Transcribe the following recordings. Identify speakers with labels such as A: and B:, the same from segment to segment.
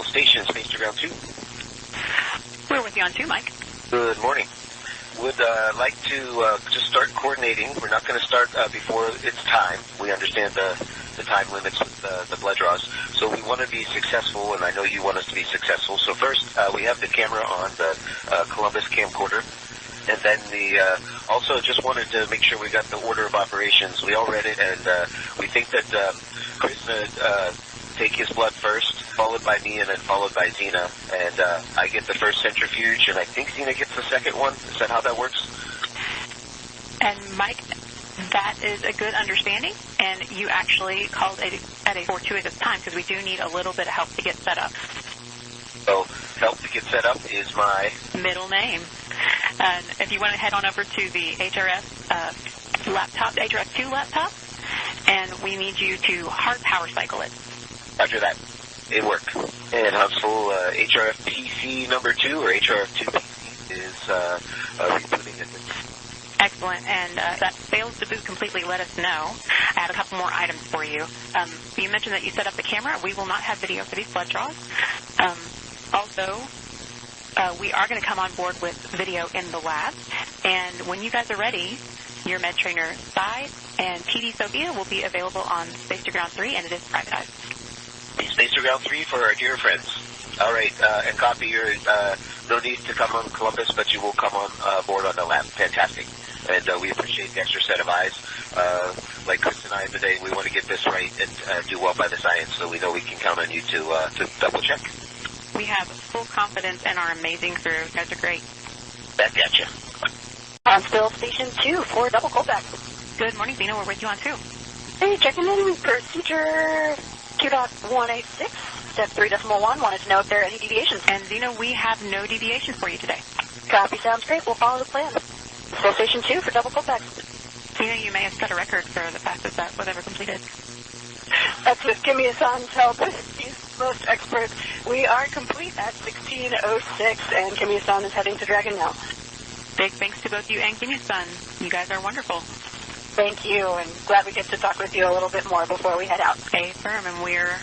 A: Station, Space to Ground 2.
B: We're with you on 2, Mike.
A: Good morning. Would like to just start coordinating. We're not going to start before it's time. We understand the time limits with the blood draws. So we want to be successful, and I know you want us to be successful. So first, we have the camera on the Columbus camcorder. And then also just wanted to make sure we got the order of operations. We all read it, and we think that Chris take his blood first, followed by me, and then followed by Xena. And I get the first centrifuge, and I think Xena gets the second one. Is that how that works?
B: And Mike, that is a good understanding, and you actually called at a fortuitous time because we do need a little bit of help to get set up.
A: So help to get set up is my
B: middle name. And if you want to head on over to the HRS laptop, HRS-2 laptop, and we need you to hard power cycle it.
A: After that, it worked. And Huntsville, HRF PC number 2, or HRF-2 PC, is rebooting it.
B: Excellent. And if that fails to boot completely, let us know. I have a couple more items for you. You mentioned that you set up the camera. We will not have video for these blood draws. Also, we are going to come on board with video in the lab. And when you guys are ready, your med trainer, Cy, and TD Sophia will be available on Space to Ground 3, and it is privatized.
A: Space to Ground 3 for our dear friends. All right, and copy your, no need to come on Columbus, but you will come on board on the lab. Fantastic. And we appreciate the extra set of eyes. Like Chris and I today, we want to get this right and do well by the science, so we know we can count on you to double check.
B: We have full confidence in our amazing crew. You guys are great.
A: Back at you.
C: Huntsville Station 2 for double callback.
B: Good morning, Zena. We're with you on 2.
C: Hey, checking in procedure Q.186, step 3.1. Wanted to know if there are any deviations.
B: And Zena, we have no deviations for you today.
C: Copy, sounds great. We'll follow the plan. Huntsville Station 2 for double callback.
B: Zena, you may have set a record for the fastest that was ever completed.
C: That's with Kimmy-san's help. He's most expert. We are complete at 16:06, and Kimmy-san is heading to Dragon now.
B: Big thanks to both you and Kimmy-san. You guys are wonderful.
C: Thank you, and glad we get to talk with you a little bit more before we head out.
B: Hey, firm, and we're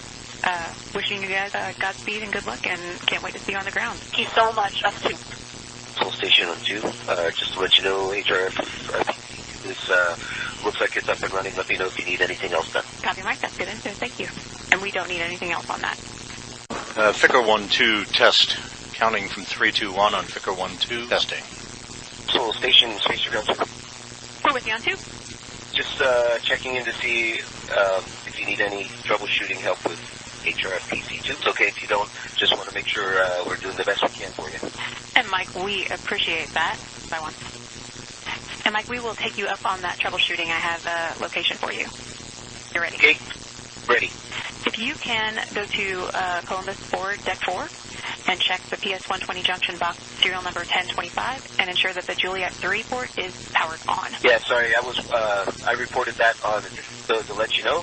B: wishing you guys Godspeed and good luck, and can't wait to see you on the ground.
C: Thank you so much. Us too.
A: Full Station on 2. Just to let you know, HRF is looks like it's up and running. Let me know if you need anything else done.
B: Copy, Mike. That's good info. Thank you. And we don't need anything else on that.
D: Ficker 1-2 test. Counting from 3, 2, 1 on Ficker 1-2 testing.
A: Full Station, Space to Ground 2.
B: We're with you on 2.
A: Just checking in to see if you need any troubleshooting help with HRF PC2. It's okay if you don't. Just want to make sure we're doing the best we can for you.
B: And Mike, we appreciate that. By one. And Mike, we will take you up on that troubleshooting. I have a location for you. You're ready?
A: Okay. Ready.
B: If you can go to Columbus forward, deck 4, and check the PS120 junction box, serial number 1025, and ensure that the Juliet 3 port is powered on.
A: Yeah, sorry, I reported that on, so to let you know,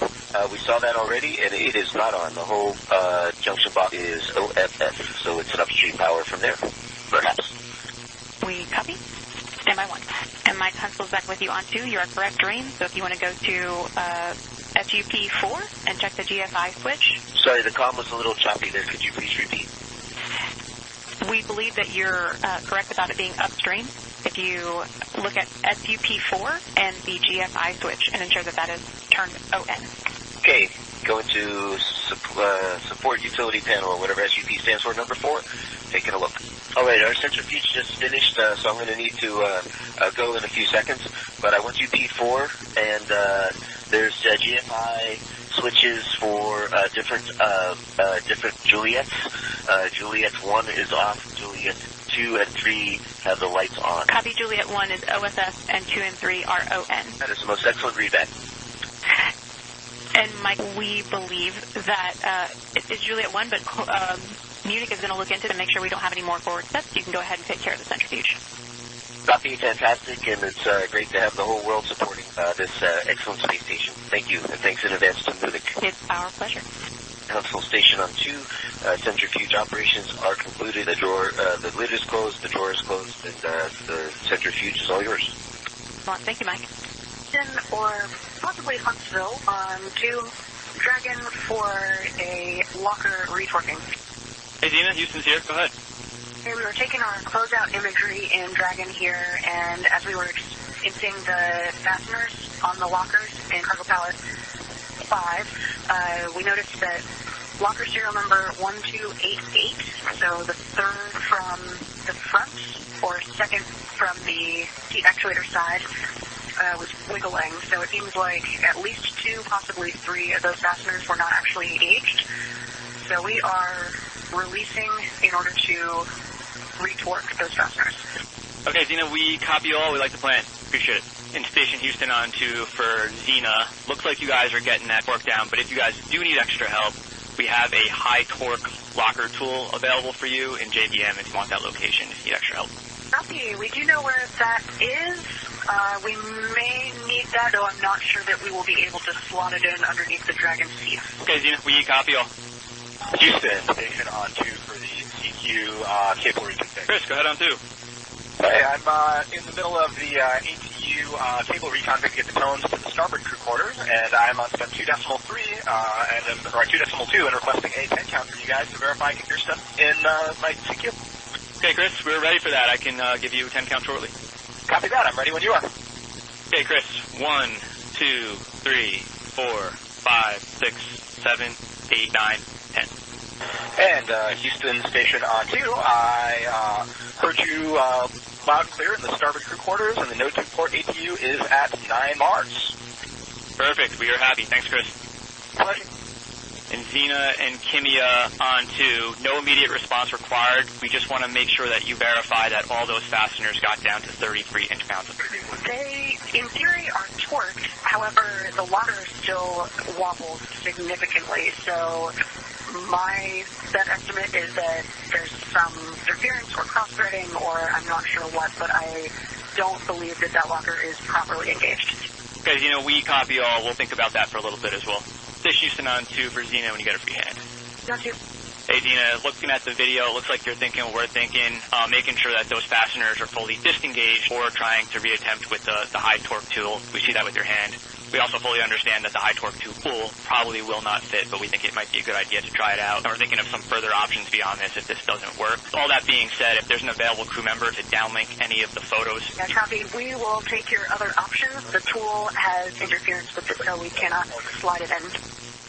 A: we saw that already, and it is not on. The whole junction box is OFF, so it's an upstream power from there, perhaps.
B: We copy. Stand by 1. And Mike Huntsville's back with you on 2. You are correct, Rain. So if you want to go to FUP4 and check the GFI switch.
A: Sorry, the comm was a little choppy there. Could you please repeat?
B: We believe that you're correct about it being upstream. If you look at SUP4 and the GFI switch and ensure that that is turned ON.
A: Okay, going to support utility panel, or whatever SUP stands for, number 4. Taking a look. All right, our centrifuge just finished, so I'm going to need to go in a few seconds. But I want UP4, and there's GFI switches for different Juliets. Juliet 1 is off. Juliet 2 and 3 have the lights on.
B: Copy. Juliet 1 is OSS, and 2 and 3 are ON.
A: That is the most excellent readback.
B: And Mike, we believe that it is Juliet 1, but Munich is going to look into it and make sure we don't have any more forward steps. You can go ahead and take care of the centrifuge.
A: Copy, fantastic, and it's great to have the whole world supporting this excellent space station. Thank you, and thanks in advance to Munich.
B: It's our pleasure.
A: Huntsville Station on 2. Centrifuge operations are concluded. The drawer, the lid is closed, the drawer is closed, and the centrifuge is all yours.
B: Thank you, Mike.
C: Or possibly Huntsville on 2 Dragon for a locker retorquing.
E: Hey, Zena, Houston's here. Go ahead.
C: Hey, we were taking our closeout imagery in Dragon here, and as we were installing the fasteners on the lockers in cargo pallet 5, we noticed that locker serial number 1288, so the third from the front or second from the seat actuator side, was wiggling. So it seems like at least 2, possibly 3 of those fasteners were not actually engaged. So we are releasing in order to retorque those fasteners.
E: Okay, Zena, we copy all. We like the plan. Appreciate it. In Station Houston on 2 for Zena. Looks like you guys are getting that torque down, but if you guys do need extra help, we have a high torque locker tool available for you in JVM if you want that location if you need extra help.
C: Copy. We do know where that is. We may need that, though I'm not sure that we will be able to slot it in underneath the Dragon seat.
E: Okay, Zena, we copy all.
A: Houston, station on 2 for the CQ cable reconfig.
E: Chris, go ahead on 2.
A: Hey, I'm in the middle of the ATU cable reconfig at the tones to the starboard crew quarters, and I'm on step 2.3 or 2.2 and requesting a 10 count for you guys to verify I can hear stuff in my CQ.
E: Okay, Chris, we're ready for that. I can give you a 10 count shortly.
A: Copy that. I'm ready when you are.
E: Okay, Chris. 1, 2, 3, 4, 5, 6, 7, 8, 9, 10.
A: And Houston station on 2. I heard you loud and clear in the starboard crew quarters, and the node 2 port ATU is at 9 bars.
E: Perfect. We are happy. Thanks, Chris.
A: Pleasure.
E: And Zena and Kimia on 2. No immediate response required. We just want to make sure that you verify that all those fasteners got down to 33 inch-pounds.
C: They, in theory, are torqued. However, the locker still wobbles significantly. So my set estimate is that there's some interference or cross-threading, or I'm not sure what, but I don't believe that locker is properly engaged.
E: Okay, Zena, we copy all. We'll think about that for a little bit as well. Station Houston on 2 for Zena when you get a free hand.
C: Got you.
E: Hey, Zena, looking at the video, it looks like you're thinking what we're thinking, making sure that those fasteners are fully disengaged or trying to reattempt with the high torque tool. We see that with your hand. We also fully understand that the high torque tool probably will not fit, but we think it might be a good idea to try it out. And we're thinking of some further options beyond this if this doesn't work. All that being said, if there's an available crew member to downlink any of the photos.
C: Yeah, copy. We will take your other options. The tool has interference with it, so we cannot slide it in.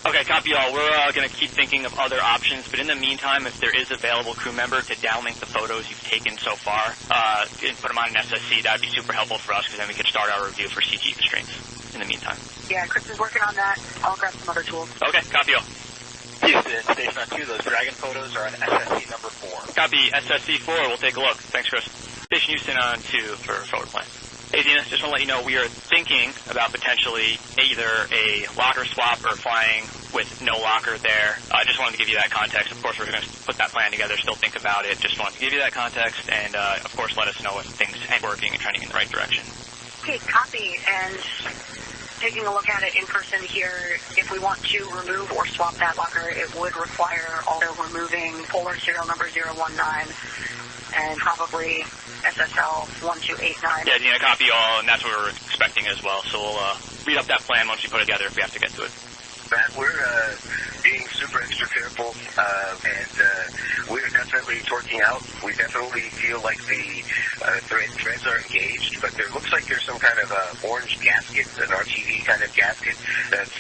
E: Okay, copy all. We're going to keep thinking of other options, but in the meantime, if there is available crew member to downlink the photos you've taken so far and put them on an SSC, that would be super helpful for us because then we could start our review for CG constraints in the meantime.
C: Yeah, Chris is working on that. I'll grab some other tools.
E: Okay, copy all.
A: Houston, station on 2, those Dragon photos are on SSC number 4.
E: Copy, SSC 4. We'll take a look. Thanks, Chris. Station Houston on 2 for forward plan. Hey, Zena, just want to let you know we are thinking about potentially either a locker swap or flying with no locker there. I just wanted to give you that context. Of course, we're going to put that plan together, still think about it. Just wanted to give you that context and, of course, let us know if things ain't working and trending in the right direction.
C: Okay, copy. And taking a look at it in person here, if we want to remove or swap that locker, it would require also removing polar serial number 019 and probably SSL 1289.
E: Yeah, Zena, copy all, and that's what we're expecting as well. So we'll read up that plan once we put it together if we have to get to it.
A: Matt, we're being super extra careful, and we're definitely torquing out. We definitely feel like the threads are engaged, but there looks like there's some kind of orange gasket, an RTV kind of gasket, that's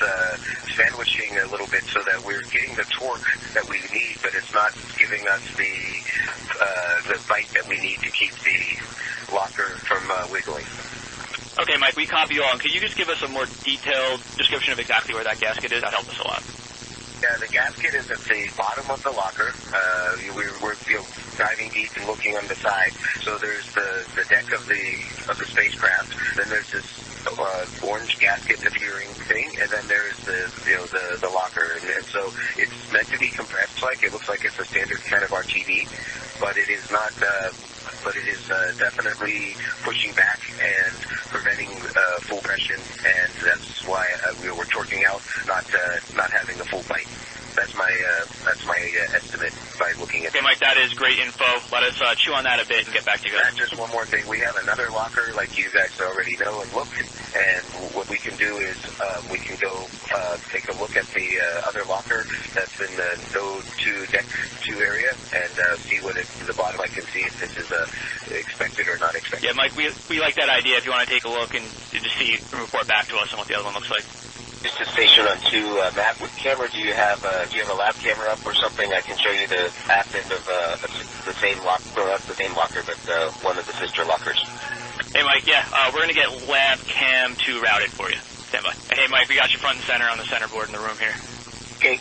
A: sandwiching a little bit so that we're getting the torque that we need, but it's not giving us the bite that we need to keep the locker from wiggling.
E: Okay, Mike, we copy you all. Could you just give us a more detailed description of exactly where that gasket is? That'd help us a lot.
A: Yeah, the gasket is at the bottom of the locker. We're diving deep and looking on the side. So there's the deck of the spacecraft. Then there's this orange gasket appearing thing, and then there's the locker. And so it's meant to be compressed like. It looks like it's a standard kind of RTV, but it is not. But it is definitely pushing back and preventing full compression, and that's why we're torquing out, not having a full bite. That's my estimate by looking at.
E: Okay, Mike, that is great info. Let us chew on that a bit and get back to you guys.
A: Just one more thing. We have another locker, like you guys already know and look, and what we can do is we can go take a look at the other locker that's in the node 2 deck 2 area see what is in the bottom. I can see if this is expected or not expected.
E: Yeah, Mike, we like that idea. If you want to take a look and just see, report back to us on what the other one looks like.
A: Just a station on 2. Matt, what camera do you have? Do you have a lab camera up or something? I can show you the aft end of the same locker, not the same locker, but one of the sister lockers.
E: Hey, Mike, yeah, we're going to get lab cam 2 routed for you. Stand by. Hey, Mike, we got you front and center on the center board in the room here.
A: Okay,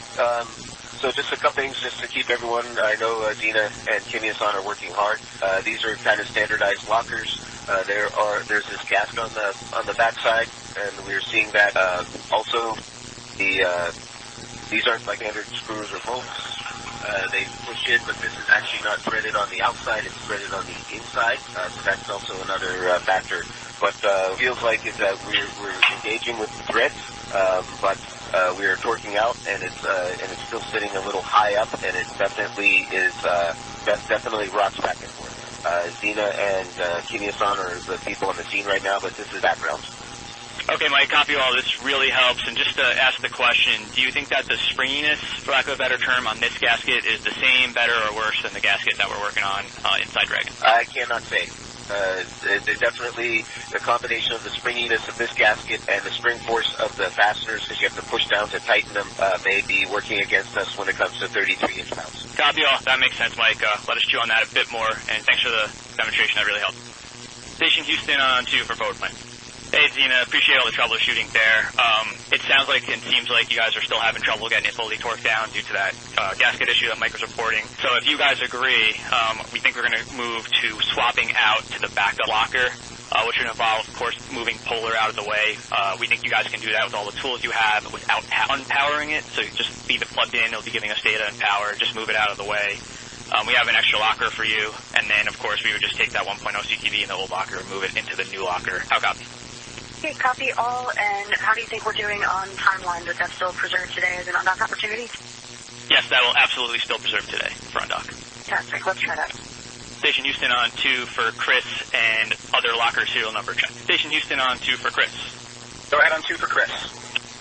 A: so just a couple things just to keep everyone, I know Dina and Kimmy-san are working hard. These are kind of standardized lockers. There's this gasket on the backside, and we're seeing that also these aren't like standard screws or bolts. They push in, but this is actually not threaded on the outside, it's threaded on the inside, so that's also another factor. But feels like is that we're engaging with the threads, but we are torquing out, and it's still sitting a little high up, and it definitely rocks back and forth. Zena and Kimia-san are the people on the scene right now, but this is background.
E: Okay, Mike, copy all. This really helps. And just to ask the question, do you think that the springiness, for lack of a better term, on this gasket is the same, better, or worse than the gasket that we're working on inside Dragon?
A: I cannot say. Definitely the combination of the springiness of this gasket and the spring force of the fasteners, because you have to push down to tighten them, may be working against us when it comes to 33 inch-pounds.
E: Copy all. That makes sense, Mike. Let us chew on that a bit more, and thanks for the demonstration. That really helped. Station Houston on 2 for forward plan. Hey, Zena, appreciate all the troubleshooting there. It sounds like and seems like you guys are still having trouble getting it fully torqued down due to that gasket issue that Mike was reporting. So if you guys agree, we think we're going to move to swapping out to the backup locker, which would involve, of course, moving Polar out of the way. We think you guys can do that with all the tools you have without unpowering it. So just leave it plugged in. It'll be giving us data and power. Just move it out of the way. We have an extra locker for you. And then, of course, we would just take that 1.0 CTV in the old locker and move it into the new locker. How copy?
C: Okay, copy all, and how do you think we're doing on timeline? Does that still preserve today as an undock opportunity?
E: Yes, that will absolutely still preserve today for undock.
C: Fantastic, let's try that.
E: Station Houston on 2 for Chris and other locker serial number check. Station Houston on 2 for Chris.
A: Go ahead on 2 for Chris.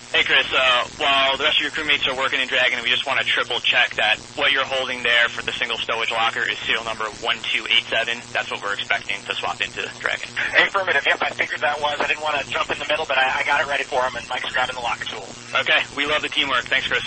E: Hey, Chris, while the rest of your crewmates are working in Dragon, we just want to triple check that what you're holding there for the single stowage locker is serial number 1287. That's what we're expecting to swap into Dragon.
F: Affirmative. Yep, I figured that was. I didn't want to jump in the middle, but I got it ready for him, and Mike's grabbing the locker tool.
E: Okay, we love the teamwork. Thanks, Chris.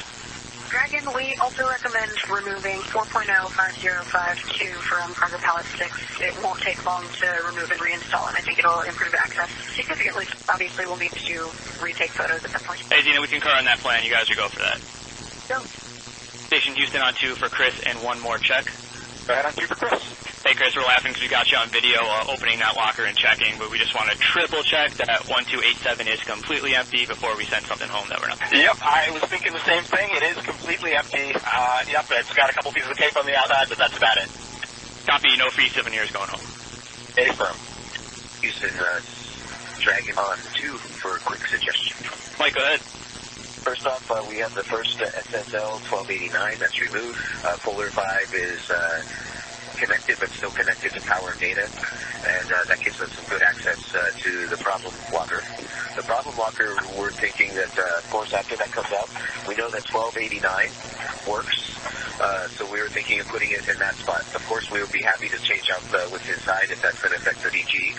C: Dragon, we also recommend removing 4.05052 from cargo pallet 6. It won't take long to remove and reinstall, and I think it'll improve access significantly. Obviously, we'll need to retake photos at that point.
E: Hey, Zena, we concur on that plan. You guys are go for that.
C: Go.
E: Station Houston on 2 for Chris and one more check.
F: Go ahead on 2 for Chris.
E: Hey, Chris, we're laughing because we got you on video opening that locker and checking, but we just want to triple check that 1287 is completely empty before we send something home that we're not.
F: Yep, I was thinking the same thing. It is completely empty. Yep, it's got a couple pieces of tape on the outside, but that's about it.
E: Copy, no free souvenirs going home.
F: Affirm.
A: Houston, Dragon on 2 for a quick suggestion.
E: Mike, go ahead.
A: First off, we have the first SSL 1289 that's removed. Polar 5 is connected, but still connected to power data, and that gives us some good access to the problem locker. The problem locker, we're thinking that, of course, after that comes out, we know that 1289 works, so we were thinking of putting it in that spot. Of course, we would be happy to change out what's inside if that's going to affect the DG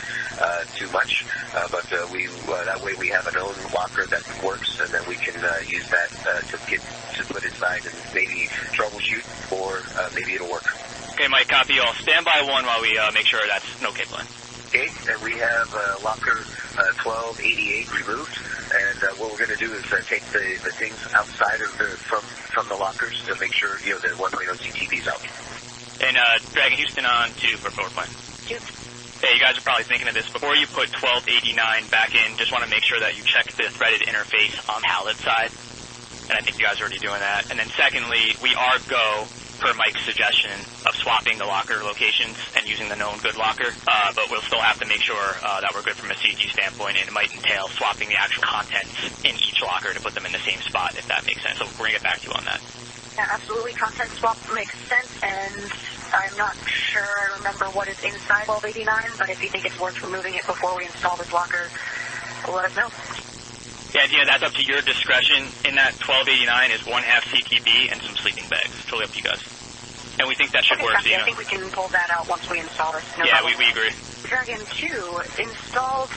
A: too much, but that way we have an own locker that works, and then we can use that to put inside and maybe troubleshoot, or maybe it'll work.
E: Okay, Mike, copy all. Stand by 1 while we make sure that's no cabling.
A: Okay, and we have locker 1288 removed, and what we're going to do is take the things outside of from the lockers to make sure the 1.0 CTV's out.
E: And Dragon Houston on 2 for forward plan. Hey, you guys are probably thinking of this. Before you put 1289 back in, just want to make sure that you check the threaded interface on the pallet side, and I think you guys are already doing that. And then secondly, we are go per Mike's suggestion of swapping the locker locations and using the known good locker, but we'll still have to make sure that we're good from a CG standpoint, and it might entail swapping the actual contents in each locker to put them in the same spot, if that makes sense. So we're going to get back to you on that.
C: Yeah, absolutely. Content swap makes sense, and I'm not sure I remember what is inside 1289, but if you think it's worth removing it before we install this locker, let us know.
E: Yeah, that's up to your discretion. In that 1289 is 1/2 CTB and some sleeping bags. Totally up to you guys. And we think that should work,
C: I think we can pull that out once we install this. No
E: yeah,
C: problem.
E: we agree.
C: Dragon 2 installed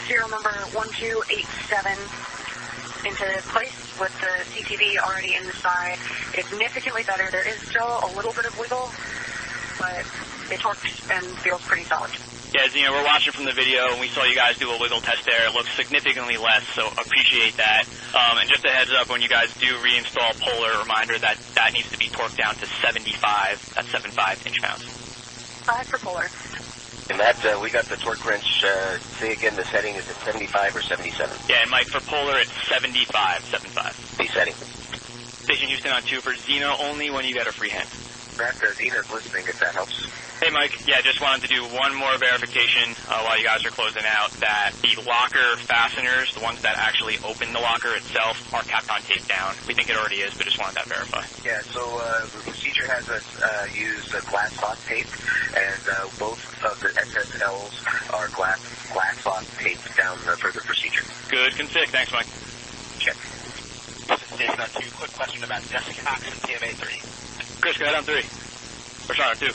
C: serial number 1287 into place with the CTV already inside. It's significantly better. There is still a little bit of wiggle, but it torques and feels pretty solid.
E: Yeah, Zena, we're watching from the video, and we saw you guys do a wiggle test there. It looks significantly less, so appreciate that. And just a heads up, when you guys do reinstall Polar, reminder that that needs to be torqued down to 75. That's 75 inch-pounds.
C: 5 for Polar.
A: And that, we got the torque wrench, say again, the setting is at 75 or 77?
E: Yeah, and Mike, for Polar, it's 75.
A: The setting.
E: Station Houston on 2 for Zena, only when you get a free hand.
A: Matt, Zena's listening, if that helps.
E: Hey, Mike. Yeah, just wanted to do one more verification while you guys are closing out that the locker fasteners, the ones that actually open the locker itself, are kept on tape down. We think it already is, but just wanted that verified.
A: Yeah, so the procedure has us use glass lock tape, and both of the SSLs are glass lock tape down for the procedure.
E: Good config. Thanks, Mike.
A: Check.
F: Jason on 2, quick question about desk packs and PMA 3.
E: Chris, go ahead on 3. Or sorry, on 2.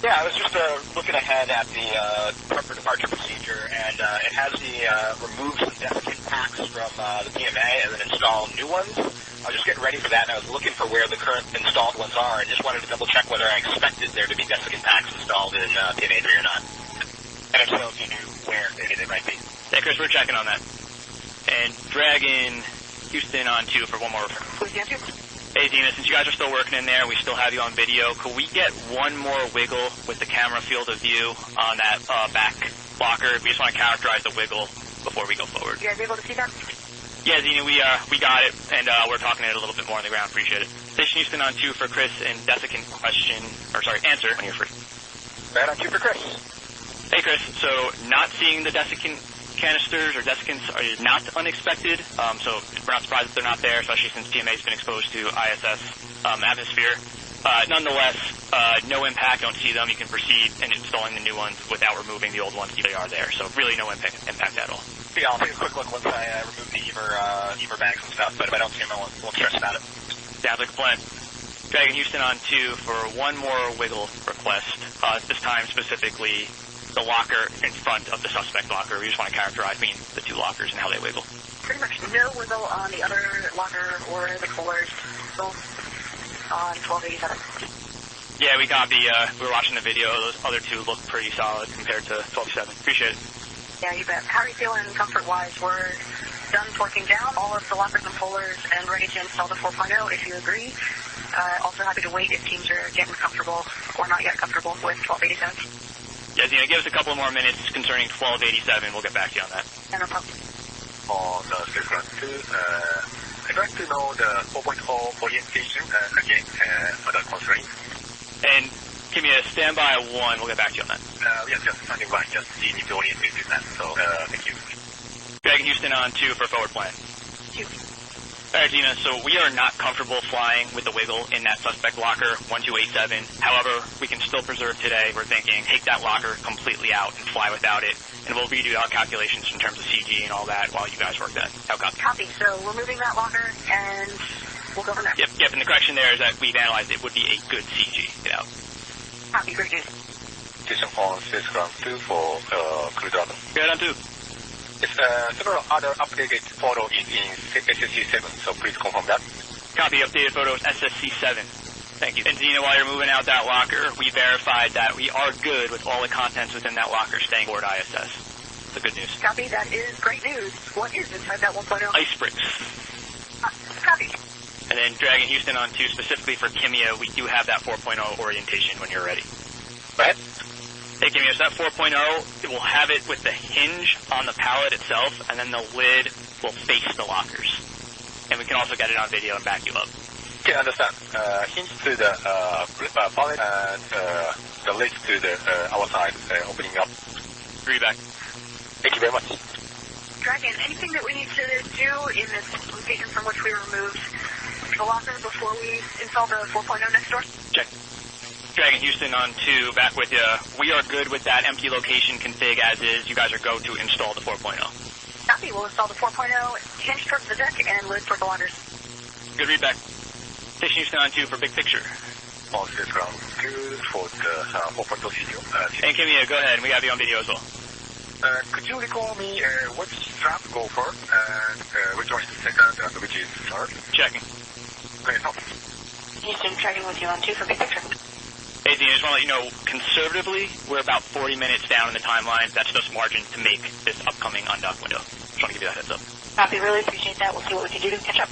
F: Yeah, I was just looking ahead at the proper departure procedure, and it has the remove some desiccant packs from the PMA and then install new ones. I was just getting ready for that, and I was looking for where the current installed ones are, and just wanted to double-check whether I expected there to be desiccant packs installed in PMA 3 or not. And if so, if you knew where maybe they might be.
E: Yeah, Chris, we're checking on that. And Dragon Houston on 2 for one more. Hey, Zena, since you guys are still working in there, we still have you on video. Could we get one more wiggle with the camera field of view on that back locker? We just want to characterize the wiggle before we go forward.
C: You guys able to see that?
E: Yeah, Zena, we got it, and we're talking it a little bit more on the ground. Appreciate it. Station Houston on 2 for Chris, and desiccant answer when you're free.
F: Right on 2 for Chris.
E: Hey, Chris. So not seeing the desiccant canisters or desiccants are not unexpected, so we're not surprised that they're not there, especially since PMA's been exposed to ISS atmosphere. Nonetheless, no impact, don't see them. You can proceed in installing the new ones without removing the old ones. They are there, so really no impact at all.
F: Yeah, I'll take a quick look once I remove the Ever bags and stuff, but if I don't see them, I won't stress about it.
E: Sounds like a plan. Dragon Houston on 2 for one more wiggle request, this time specifically the locker in front of the suspect locker. We just want to characterize between the two lockers and how they wiggle.
C: Pretty much no wiggle on the other locker or the Polars, both on 1287.
E: Yeah, we copy. We were watching the video. Those other two look pretty solid compared to 12.7. Appreciate it.
C: Yeah, you bet. How are you feeling comfort-wise? We're done torquing down all of the lockers and Polars and ready to install the 4.0 if you agree. Also happy to wait if teams are getting comfortable or not yet comfortable with 1287.
E: Yeah, Zena, give us a couple more minutes concerning 1287. We'll get back to you on that.
C: Yeah, no problem.
A: On Spacecraft 2, I'd like to know the 4.0 orientation again for the constraint.
E: And give me a standby 1. We'll get back to you on that.
A: Yeah, just standing by. Just you need to orientate with that. So, thank you.
E: Dragon Houston on 2 for forward plan. All right, Gina, so we are not comfortable flying with the wiggle in that suspect locker, 1287. However, we can still preserve today. We're thinking take that locker completely out and fly without it, and we'll redo our calculations in terms of CG and all that while you guys work that. How copy?
C: Copy. So we're moving that locker, and we'll go from there.
E: Yep, and the correction there is that we've analyzed it would be a good CG. Get out.
C: Copy. Great news.
A: Station on Spacecraft 2 for Crew Dragon.
E: Go ahead on 2.
A: Several other updated photos in SSC7, so please confirm that.
E: Copy updated photos SSC7. Thank you. And Zena, while you're moving out that locker, we verified that we are good with all the contents within that locker staying aboard ISS. The good news.
C: Copy. That is great news. What is inside that 1.0?
E: Ice bricks.
C: Copy.
E: And then Dragon Houston on 2, specifically for Kimia, we do have that 4.0 orientation when you're ready.
A: Go ahead.
E: Hey, Kimia, so that 4.0, it will have it with the hinge on the pallet itself, and then the lid will face the lockers. And we can also get it on video and back you up.
A: Okay, understand. Hinge to the pallet and the lid to the outside opening up.
E: Agree back.
A: Thank you very much.
C: Dragon, anything that we need to do in this location from which we removed the locker before we install the 4.0 next door?
E: Check. Dragon Houston on 2, back with you. We are good with that empty location config as is. You guys are go to install the 4.0.
C: Copy. We'll install the 4.0, hinge towards the deck, and lid towards the lockers.
E: Good readback. Station Houston on 2 for big picture.
F: on spacecraft Crew for the 4.0 video.
E: And Kimia, go ahead. We have you on video as well.
F: Could you recall me what strap go for, and which one is the second and which is third?
E: Checking.
F: Okay, no.
C: Houston, Dragon with you on 2 for big picture.
E: Hey, Dean, I just want to let you know, conservatively, we're about 40 minutes down in the timeline. That's just margin to make this upcoming undock window. Just want to give you that heads up.
C: Copy, really appreciate that. We'll see what we can do to catch up.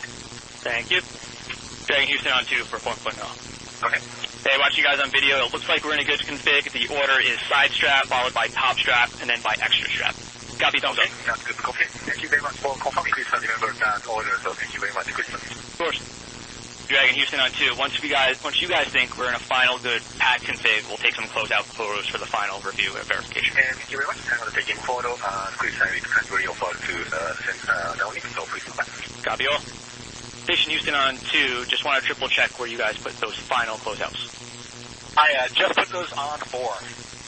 E: Thank you. Dragon Houston on 2 for 4.0.
F: Okay.
E: Hey, watch you guys on video. It looks like we're in a good config. The order is side strap, followed by top strap, and then by extra strap. Copy, thumbs up.
F: That's good. Okay. Thank you very much for confirming, Christian. Remember that order, so thank you very much, Christian.
E: Of course. Dragon Houston on 2. Once you guys think we're in a final good pack config, we'll take some closeout photos for the final review and verification.
F: And thank you very much. I'm going to take in photo. Christian will kindly offer to send down it, so please come back.
E: Copy all. Station Houston on 2. Just want to triple check where you guys put those final closeouts.
F: I just put those on 4.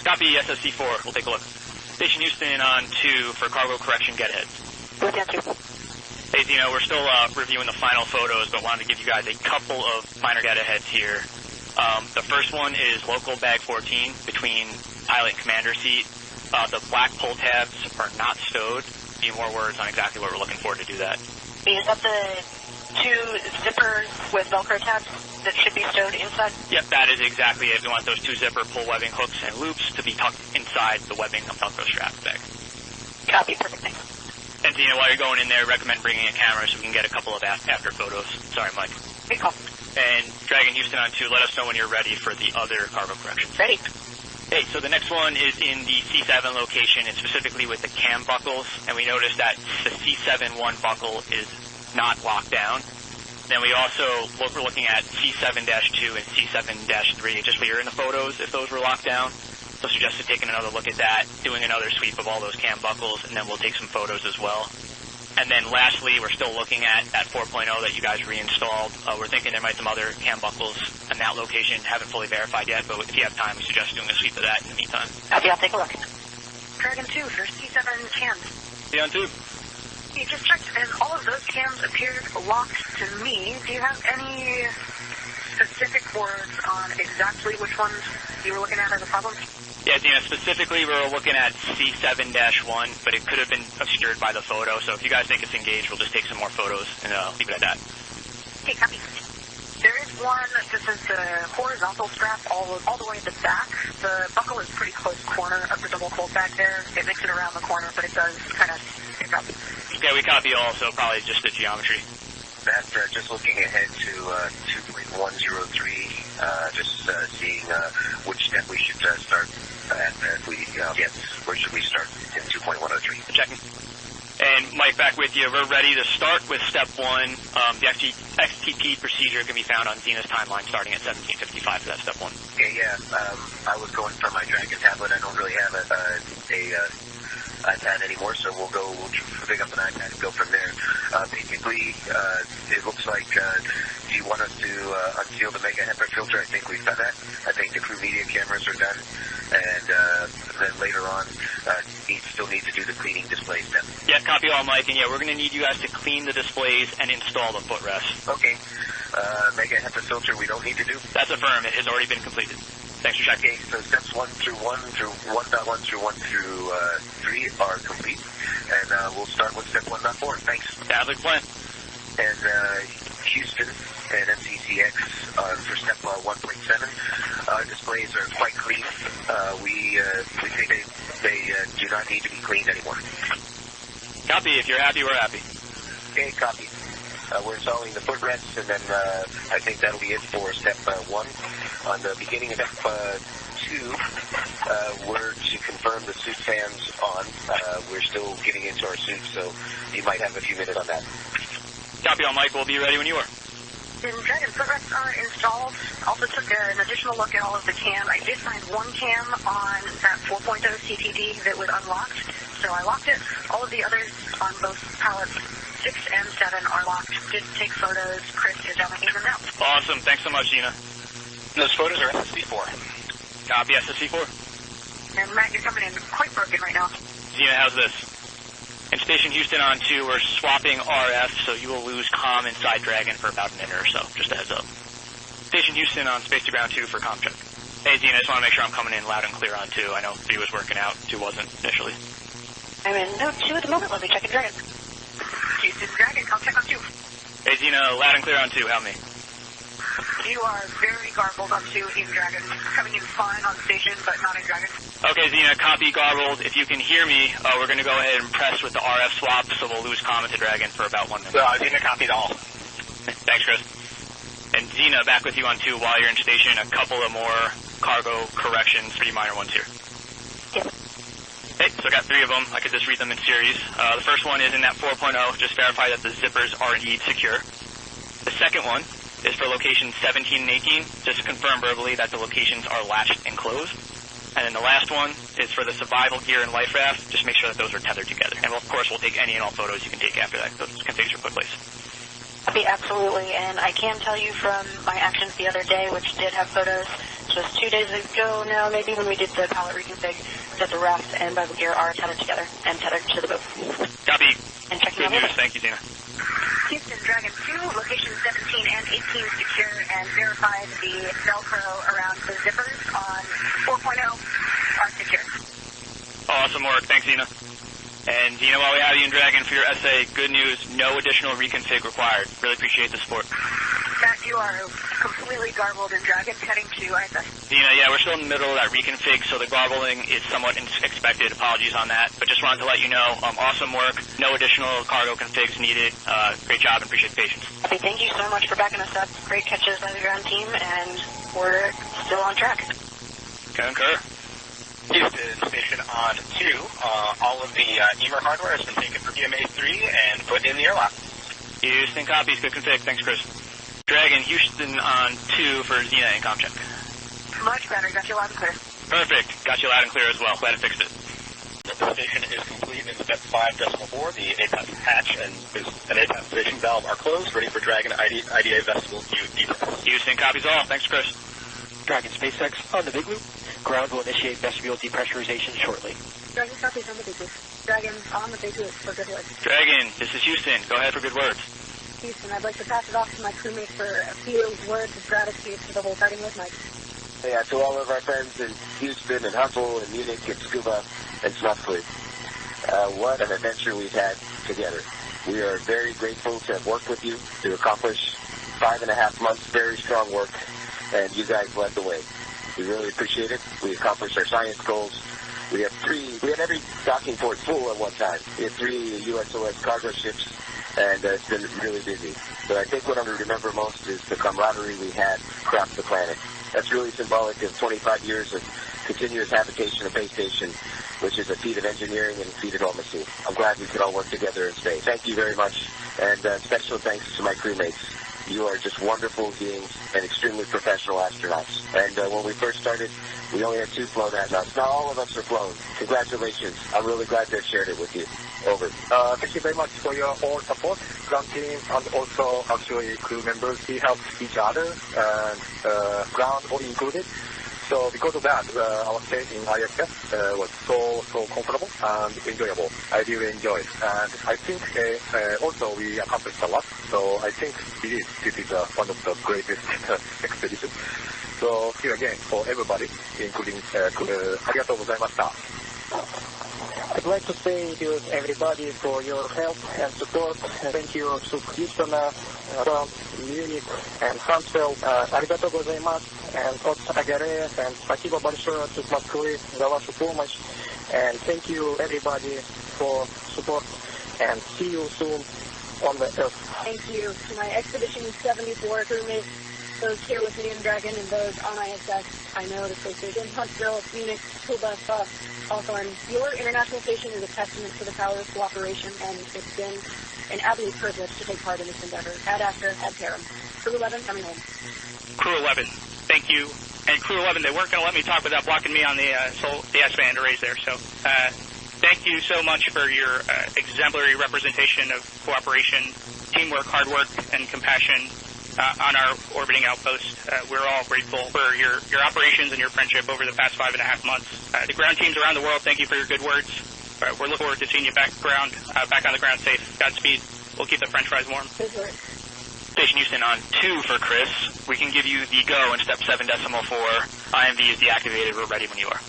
E: Copy SSC4. We'll take a look. Station Houston on 2 for cargo correction get ahead.
C: Go down 2.
E: Hey, Zeno, we're still reviewing the final photos, but wanted to give you guys a couple of minor data heads here. The first one is local bag 14 between pilot and commander seat. The black pull tabs are not stowed. A few more words on exactly what we're looking for to do that.
C: Is that the 2 zippers with Velcro tabs that should be stowed inside?
E: Yep, that is exactly it. We want those 2 zipper pull webbing hooks and loops to be tucked inside the webbing of Velcro strap bag.
C: Copy, perfect, thanks.
E: And Zeno, while you're going in there, recommend bringing a camera so we can get a couple of after photos. Sorry, Mike.
C: Good call.
E: And Dragon Houston on 2, let us know when you're ready for the other cargo correction.
C: Ready.
E: Hey, so the next one is in the C7 location, and specifically with the cam buckles, and we noticed that the C7-1 buckle is not locked down. Then we also we're looking at C7-2 and C7-3, just where you're in the photos, if those were locked down. So suggested taking another look at that, doing another sweep of all those cam buckles, and then we'll take some photos as well. And then lastly, we're still looking at that 4.0 that you guys reinstalled. We're thinking there might be some other cam buckles in that location. Haven't fully verified yet, but if you have time, we suggest doing a sweep of that in the meantime.
C: Copy, I'll take a look. Dragon 2 for C7 cams.
E: See you on 2.
C: You just checked, and all of those cams appeared locked to me. Do you have any specific words on exactly which ones you were looking at as a problem?
E: Yeah, Dina, specifically we were looking at C7-1, but it could have been obscured by the photo, so if you guys think it's engaged, we'll just take some more photos and leave it at that.
C: Okay, copy. There is one, this is the horizontal strap all the way at the back. The buckle is pretty close corner of the double fold back there. It makes it around the corner, but it does kind of pick up.
E: Yeah, we copy also, probably just the geometry.
A: Matt, just looking ahead to 2.103, just seeing which step we should start at. Where should we start in 2.103?
E: Checking. And Mike, back with you. We're ready to start with step 1. The XTP procedure can be found on Zena's timeline starting at 1755 for that step 1.
A: Okay, yeah. I was going for my Dragon tablet. I don't really have a iPad anymore, so we'll pick up an iPad and go from there. Basically, it looks like, do you want us to unseal the mega HEPA filter? I think we've done that. I think the crew media cameras are done, and then later on, still need to do the cleaning display step.
E: Yeah, copy all, Mike, and yeah, we're going to need you guys to clean the displays and install the footrest.
A: Okay. Mega HEPA filter we don't need to do?
E: That's affirmed. It has already been completed. Thanks for checking.
A: Okay, so steps 1 through 1 through 1.1 through 1 through 3 are complete, and we'll start with step 1.4. Thanks.
E: Sounds like a plan.
A: And Houston and MCCX for step 1.7. Displays are quite clean. We think they do not need to be cleaned anymore.
E: Copy. If you're happy, we're happy.
A: Okay, copy. We're installing the footrests, and then I think that'll be it for step 1. On the beginning of step 2, we're to confirm the suit fans on. We're still getting into our suits, so you might have a few minutes on that.
E: Copy on, Mike. We'll be ready when you are.
C: The Dragon footrests are installed. Also took an additional look at all of the cam. I did find one cam on that 4.0 CTD that was unlocked, so I locked it. All of the others on both pallets 6 and 7 are locked. Did take photos. Chris is allocating them now.
E: Awesome. Thanks so much, Gina.
F: Those photos are SSC4.
E: Copy SSC4.
C: And Matt, you're coming in quite broken right now.
E: Gina, how's this? In Station Houston on 2, we're swapping RF, so you will lose comm inside Dragon for about a minute or so. Just a heads up. Station Houston on Space to Ground 2 for comm check. Hey, Zena, I just want to make sure I'm coming in loud and clear on 2. I know 3 was working out, 2 wasn't initially.
C: I'm in node 2 at the moment. Let me check in Dragon. Houston Dragon, comm check on 2.
E: Hey, Zena, loud and clear on 2. Help me.
C: You are very garbled on 2 in Dragon. Coming in fine on station, but not in Dragon.
E: Okay, Zena, copy garbled. If you can hear me, we're going to go ahead and press with the RF swap, so we'll lose comm to Dragon for about 1 minute.
F: Zena copied all.
E: Thanks, Chris. And Zena, back with you on 2 while you're in station. A couple of more cargo corrections, pretty minor ones here.
C: Yep.
E: Hey, so I got 3 of them. I could just read them in series. The first one is in that 4.0. Just verify that the zippers are indeed secure. The second one is for locations 17 and 18. Just confirm verbally that the locations are latched and closed. And then the last one is for the survival gear and life raft. Just make sure that those are tethered together. And of course, we'll take any and all photos you can take after that. Those configs are put in place.
C: Absolutely, and I can tell you from my actions the other day, which did have photos, just 2 days ago now, maybe when we did the pallet reconfig, that the raft and survival gear are tethered together and tethered to the boat.
E: Copy.
C: And checking
E: Good news. Thank you, Zena.
C: Houston Dragon 2, locations 17 and 18 secure, and verified the Velcro around the zippers on 4.0 are secure.
E: Awesome work. Thanks, Zena. And Zena, while we have you in Dragon for your essay, good news, no additional reconfig required. Really appreciate the support.
C: Matt, you are completely garbled in Dragon, heading to ISS.
E: Zena, yeah, we're still in the middle of that reconfig, so the garbling is somewhat expected. Apologies on that. But just wanted to let you know, awesome work. No additional cargo configs needed. Great job and appreciate the patience.
C: Thank you so much for backing us up. Great catches by the ground team, and we're still on track.
E: Concur.
F: Houston Station on 2. All of the EMER hardware has been taken for PMA 3 and put in the airlock.
E: Houston copies. Good config. Thanks, Chris. Dragon, Houston on 2 for Zena and comm check.
C: Much better. Got you loud and clear.
E: Perfect. Got you loud and clear as well. Glad I fixed it.
F: The station is complete in step 5.4. The APAS hatch and APAS station valve are closed, ready for Dragon IDA vestibule depress.
E: Houston copies all. Thanks, Chris.
G: Dragon SpaceX on the big loop. Ground will initiate vestibule depressurization shortly.
C: Dragon copies on the big loop. Dragon on the big loop for good words.
E: Dragon, this is Houston. Go ahead for good words.
C: Houston, I'd like to pass it off to my crewmates for a few words of gratitude for the whole Fighting with Mike.
A: Yeah, to all of our friends in Houston and Hustle and Munich and Scuba and Spaceflight. What an adventure we've had together. We are very grateful to have worked with you to accomplish 5.5 months very strong work, and you guys led the way. We really appreciate it. We accomplished our science goals. We had every docking port full at one time. We had 3 USOS cargo ships, and it's been really busy. But I think what I'm going to remember most is the camaraderie we had across the planet. That's really symbolic of 25 years of continuous habitation of base station, which is a feat of engineering and a feat of diplomacy. I'm glad we could all work together in space. Thank you very much, and special thanks to my crewmates. You are just wonderul beings and extremely professional astronauts. And when we first started, we only had 2 flown astronauts. Now all of us are flown. Congratulations. I'm really glad to have shared it with you. Over.
H: Thank you very much for your all support, ground team, and also actually crew members. We help each other, and ground all included. So because of that, our stay in ISS was so comfortable and enjoyable. I really enjoyed, and I think also we accomplished a lot. So I think this is one of the greatest expeditions. So here again for everybody, including ありがとうございました。
G: I'd like to thank you everybody for your help and support. Thank you to Houston, Munich, and Huntsville. Arigato gozaimasu, and от Агарея, and спасибо большое to Москвы за вашу помощь. And thank you everybody for support, and see you soon on the Earth.
C: Thank you to my Expedition 74 crewmates, those here with me in Dragon and those on ISS. I know the space station, Huntsville, Munich, Cuba, Hawthorne. Your international station is a testament to the power of cooperation, and it's been an absolute privilege to take part in this endeavor. Ad Astra, ad Param. Crew-11 coming home.
E: Crew-11, thank you. And Crew-11, they weren't going to let me talk without blocking me on the S-band arrays there. So thank you so much for your exemplary representation of cooperation, teamwork, hard work, and compassion on our orbiting outpost. We're all grateful for your operations and your friendship over the past 5.5 months. The ground teams around the world, thank you for your good words. We're looking forward to seeing you back on the ground safe. Godspeed. We'll keep the French fries warm.
C: Good work.
E: Station Houston on 2 for Chris. We can give you the go in step 7.4. IMV is deactivated. We're ready when you are.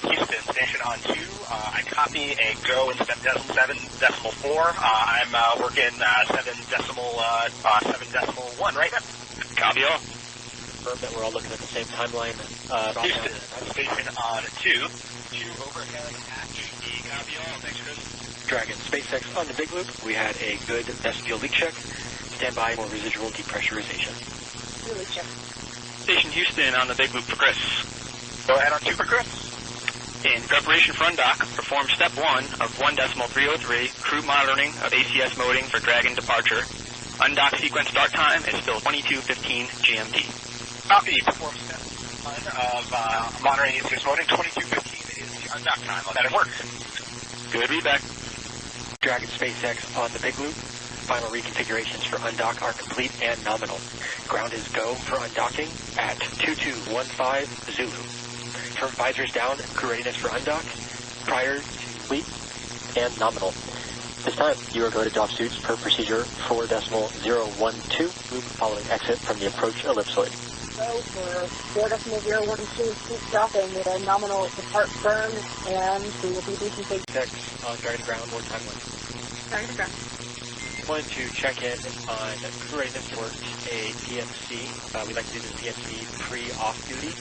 F: Houston, station on 2. I copy a go in step 7.4. I'm working 7.1 right now.
E: Copy all.
I: Confirm that we're all looking at the same timeline.
F: Houston, station on 2. 2 overhead hatch.
E: Copy all. Thanks, Chris.
I: Dragon, SpaceX on the big loop. We had a good vestibule leak check. Stand by for residual depressurization.
C: Leak check.
E: Station Houston on the big loop for Chris.
F: Go ahead on 2 for Chris.
E: In preparation for undock, perform step 1 of 1.303, crew monitoring of ACS moding for Dragon departure. Undock sequence start time is still 22:15 GMT.
F: Copy. Perform step 1 of monitoring ACS moding. 22:15 is the undock time. Let that work.
E: Good feedback.
I: Dragon, SpaceX on the big loop. Final reconfigurations for undock are complete and nominal. Ground is go for undocking at 2215 Zulu. Turn visors down, crew readiness for undock. Prior to complete and nominal. This time, you are go to dock suits per procedure 4.012 loop following exit from the approach ellipsoid.
C: So for 4.012, keep dropping with a nominal depart burn, and we will be reconfiguring.
I: SpaceX on Dragon ground, more time one.
C: Dragon ground.
I: Wanted to check in on crew readiness for a PMC. We'd like to do this PMC pre-off duty.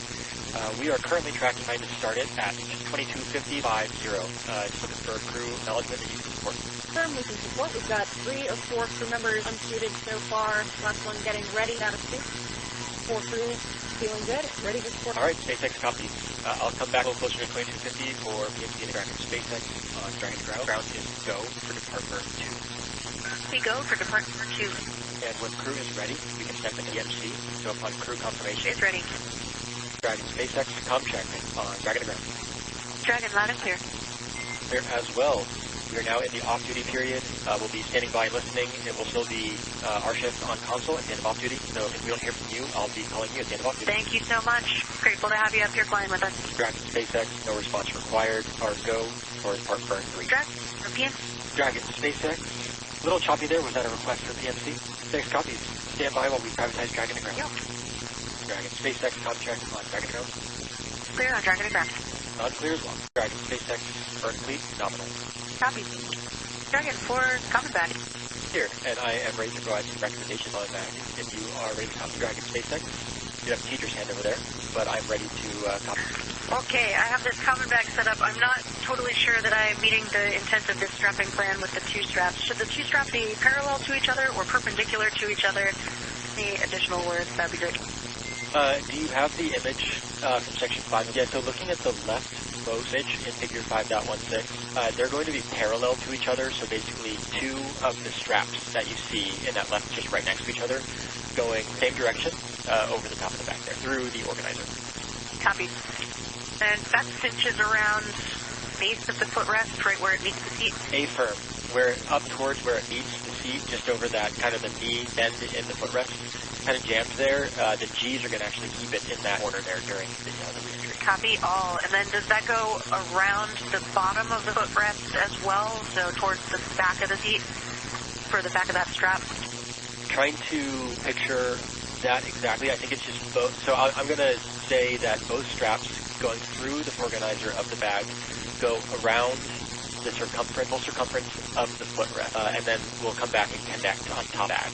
I: We are currently tracking trying to start it at 22:50. Just looking for crew acknowledgement that you can support.
C: Confirm we can support. We've got 3 of 4 crew members unsuited so far. Last one getting ready out of suit. 4 crew feeling good, ready to support.
I: All right, SpaceX copies. I'll come back a little closer to 22:50 for PMC and Dragon. SpaceX on Dragon ground. Ground is go for departure 2.
C: We go for departure 2.
I: And when crew is ready, we can send the PMC. So upon crew confirmation,
C: It's ready.
I: Dragon, SpaceX, comm check on Dragon ground.
C: Dragon, loud and clear.
I: Clear as well. We are now in the off-duty period. We'll be standing by and listening. It will still be our shift on console at the end of off-duty. So if we don't hear from you, I'll be calling you at the end of off-duty.
C: Thank you so much. Grateful to have you up here flying with us.
I: Dragon, SpaceX, no response required. Our go for part burn 3.
C: Dragon, repeat.
I: Dragon, SpaceX. A little choppy there. Was that a request for PMC? 6 copies. Stand by while we privatize Dragon to ground.
C: Yep.
I: Dragon, SpaceX, comm check on Dragon to ground.
C: Clear on Dragon and ground.
I: Non-clear as well. Dragon, SpaceX, burn complete, nominal.
C: Copy. Dragon 4, coming back.
I: Here, and I am ready to provide some recommendations on that. If you are ready to copy Dragon, SpaceX, you have a teacher's hand over there, but I'm ready to copy.
C: Okay, I have this common bag set up. I'm not totally sure that I'm meeting the intent of this strapping plan with the 2 straps. Should the 2 straps be parallel to each other or perpendicular to each other? Any additional words? That'd be great.
I: Do you have the image from section 5? Yeah, so looking at the leftmost image in figure 5.16, they're going to be parallel to each other, so basically 2 of the straps that you see in that left just right next to each other going same direction over the top of the back there, through the organizer.
C: Copy. And that cinches around base of the footrest, right where it meets the seat.
I: A-firm, where up towards where it meets the seat, just over that kind of the knee bend in the footrest, kind of jammed there. The G's are going to actually keep it in that corner there during the re-entry.
C: Copy all. And then does that go around the bottom of the footrest as well, so towards the back of the seat, for the back of that strap?
I: Trying to picture that exactly. I think it's just both. So I'm going to say that both straps going through the organizer of the bag go around the full circumference of the footrest, and then we'll come back and connect on top bag.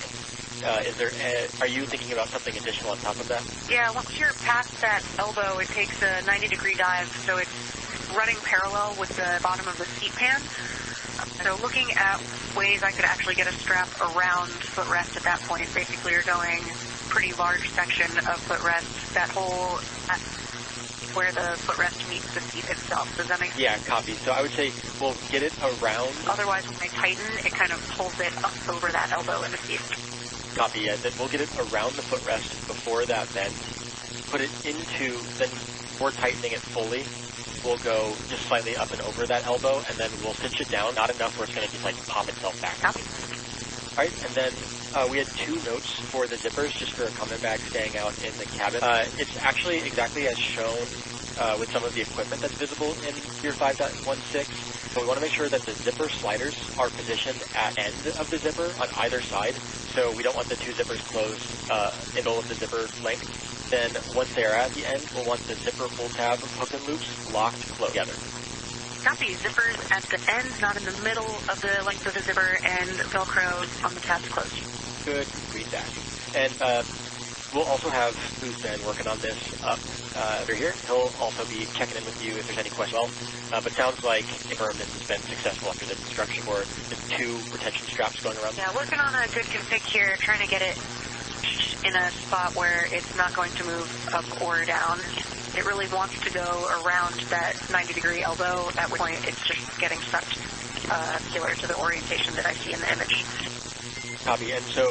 I: Are you thinking about something additional on top of that?
C: Yeah, once you're past that elbow, it takes a 90-degree dive, so it's running parallel with the bottom of the seat pan. So looking at ways I could actually get a strap around footrest at that point, basically you're going pretty large section of footrest, that whole where the footrest meets the seat itself. Does that make sense?
I: Yeah, copy. So I would say we'll get it around.
C: Otherwise, when I tighten, it kind of pulls it up over that elbow in the seat.
I: Copy, yeah. Then we'll get it around the footrest before that bend. Put it into, then before tightening it fully, we'll go just slightly up and over that elbow, and then we'll cinch it down, not enough where it's going to just like pop itself back.
C: Copy.
I: All right, and then we had 2 notes for the zippers just for a common bag staying out in the cabin. It's actually exactly as shown with some of the equipment that's visible in Tier 5.16. So we want to make sure that the zipper sliders are positioned at end of the zipper on either side. So we don't want the 2 zippers closed in the middle of the zipper length. Then once they are at the end, we'll want the zipper pull tab hook and loops locked close together.
C: Copy. Zippers at the end, not in the middle of the length of the zipper, and Velcro on the tabs closed.
I: Good. Read that. And we'll also have who's been working on this up over here. He'll also be checking in with you if there's any questions. But sounds like confirmed this has been successful after the instruction board. The 2 retention straps going around.
C: Yeah, working on a good config here, trying to get it in a spot where it's not going to move up or down. It really wants to go around that 90-degree elbow, at which point it's just getting sucked similar to the orientation that I see in the image.
I: Copy. And so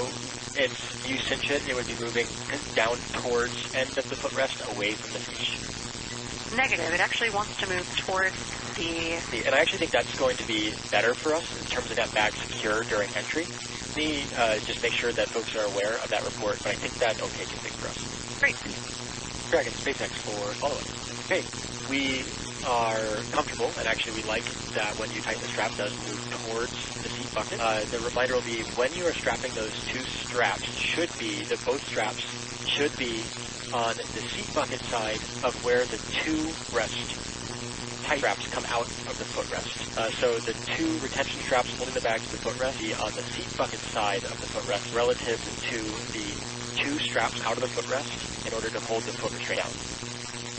I: if you cinch it, it would be moving down towards end of the footrest, away from the cinch.
C: Negative. It actually wants to move towards the...
I: And I actually think that's going to be better for us in terms of that bag secure during entry. Just make sure that folks are aware of that report, but I think that's okay config for us.
C: Great.
I: Dragon, SpaceX for follow-up. Okay, we are comfortable, and actually we like that when you tighten the strap, it does move towards the seat bucket. The reminder will be when you are strapping those 2 straps, both straps should be on the seat bucket side of where the 2 rest tight straps come out of the footrest. So the 2 retention straps holding the bag to the footrest be on the seat bucket side of the footrest relative to the 2 straps out of the footrest in order to hold the foot restraint down.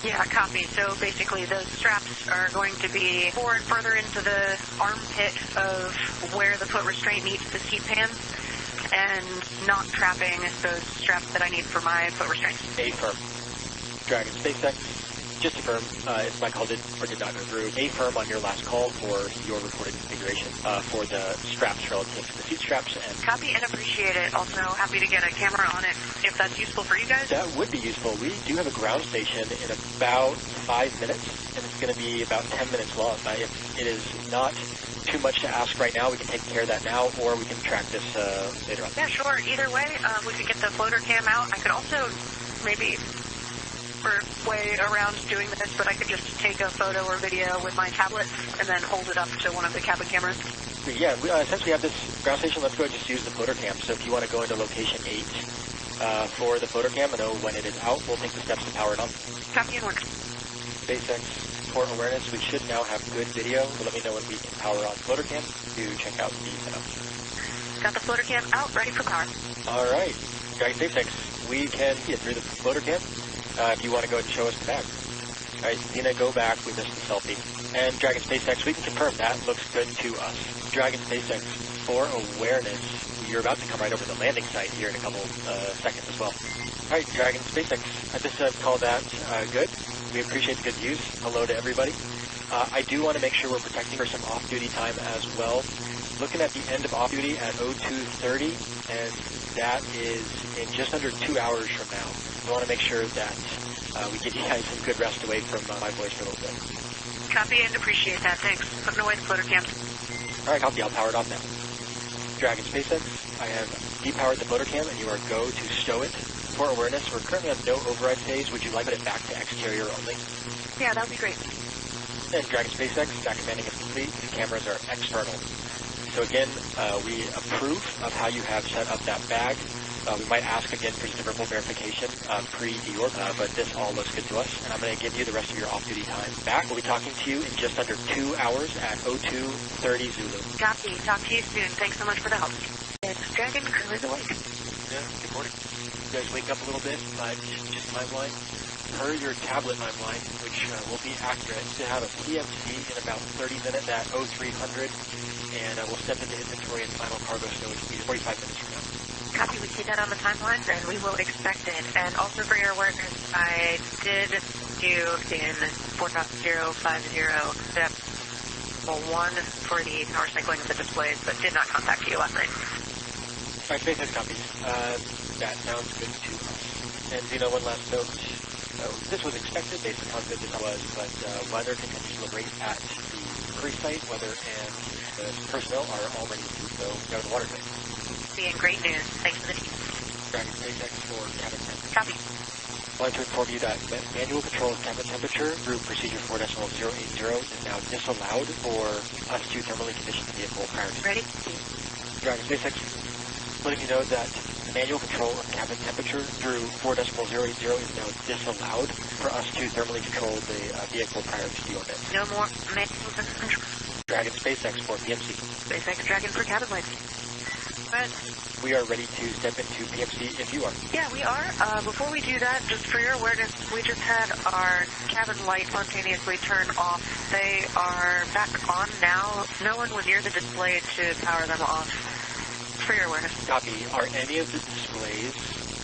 C: Yeah, copy. So basically those straps are going to be forward further into the armpit of where the foot restraint meets the seat pan and not trapping those straps that I need for my foot restraints.
I: A firm. Dragon, SpaceX. Just to confirm, if my call did or did not go through, a firm on your last call for your reported configuration for the straps relative to the seat straps. And
C: copy and appreciate it. Also happy to get a camera on it if that's useful for you guys.
I: That would be useful. We do have a ground station in about 5 minutes, and it's going to be about 10 minutes long. If it is not too much to ask right now, we can take care of that now, or we can track this later on.
C: Yeah, sure. Either way, we could get the floater cam out. I could also maybe... way around doing this, but I could just take a photo or video with my tablet and then hold it up to one of the cabin cameras.
I: Yeah, since we have this ground station, let's go ahead and just use the floater cam. So if you want to go into location 8 for the floater cam and know when it is out, we'll take the steps to power it on.
C: Copy and work.
I: SpaceX for awareness, we should now have good video, so let me know when we can power on floater cam to check out the setup.
C: Got the floater cam out, ready for power.
I: All right, Dragon SpaceX, we can get through the floater cam. If you want to go ahead and show us the bag. All right, Dina, go back. We missed the selfie. And Dragon SpaceX, we can confirm that looks good to us. Dragon SpaceX, for awareness, you're about to come right over the landing site here in a couple seconds as well. All right, Dragon SpaceX, I just call that good. We appreciate the good views. Hello to everybody. I do want to make sure we're protecting for some off-duty time as well. Looking at the end of off-duty at 02:30, and that is in just under 2 hours from now. We want to make sure that we give you guys some good rest away from my voice for a little bit.
C: Copy and appreciate that. Thanks. Putting away the floater cam.
I: All right, copy. I'll power it off now. Dragon SpaceX, I have depowered the motor cam, and you are go to stow it. For awareness, we're currently on no override phase. Would you like to put it back to exterior only?
C: Yeah, that would be great.
I: And Dragon SpaceX, back commanding is complete. The cameras are external. So again, we approve of how you have set up that bag. We might ask again for some verbal verification pre-deorg, but this all looks good to us. And I'm going to give you the rest of your off-duty time back. We'll be talking to you in just under 2 hours at 02:30 Zulu.
C: Copy. Talk to you soon. Thanks so much for the help. It's Dragon. Crew is awake.
I: Yeah, good morning. You guys wake up a little bit, but just timeline. Per your tablet timeline, which will be accurate, to have a PMC in about 30 minutes at 0300, and we'll step into inventory and final cargo stowage speed 45 minutes from now.
C: Copy, we see that on the timeline, and we will expect it. And also for your awareness, I did do in 4.050 step 1 for the power cycling of the displays, but did not contact you last night.
I: All right, SpaceX copies. That sounds good to us. And, one last note. This was expected based on how good this was, but weather continues to look great at the crew site. Weather and the personnel are all ready to go down the water tank.
C: Copy, and great news. Thanks for the team.
I: Dragon SpaceX for cabin temperature.
C: Copy.
I: I'd like to inform you that manual control of cabin temperature through procedure 4.080 is now disallowed for us to thermally condition the vehicle prior to.
C: Ready?
I: Dragon SpaceX letting you know that manual control of cabin temperature through 4.080 is now disallowed for us to thermally control the vehicle prior to deorbit.
C: No more manual control.
I: Dragon SpaceX for PMC.
C: SpaceX Dragon for cabin lights. But
I: we are ready to step into PMC if you are.
C: yeah, we are. Before we do that, just for your awareness, we just had our cabin light spontaneously turn off. They are back on now. No one was near the display to power them off. For your awareness.
I: Copy. Are any of the displays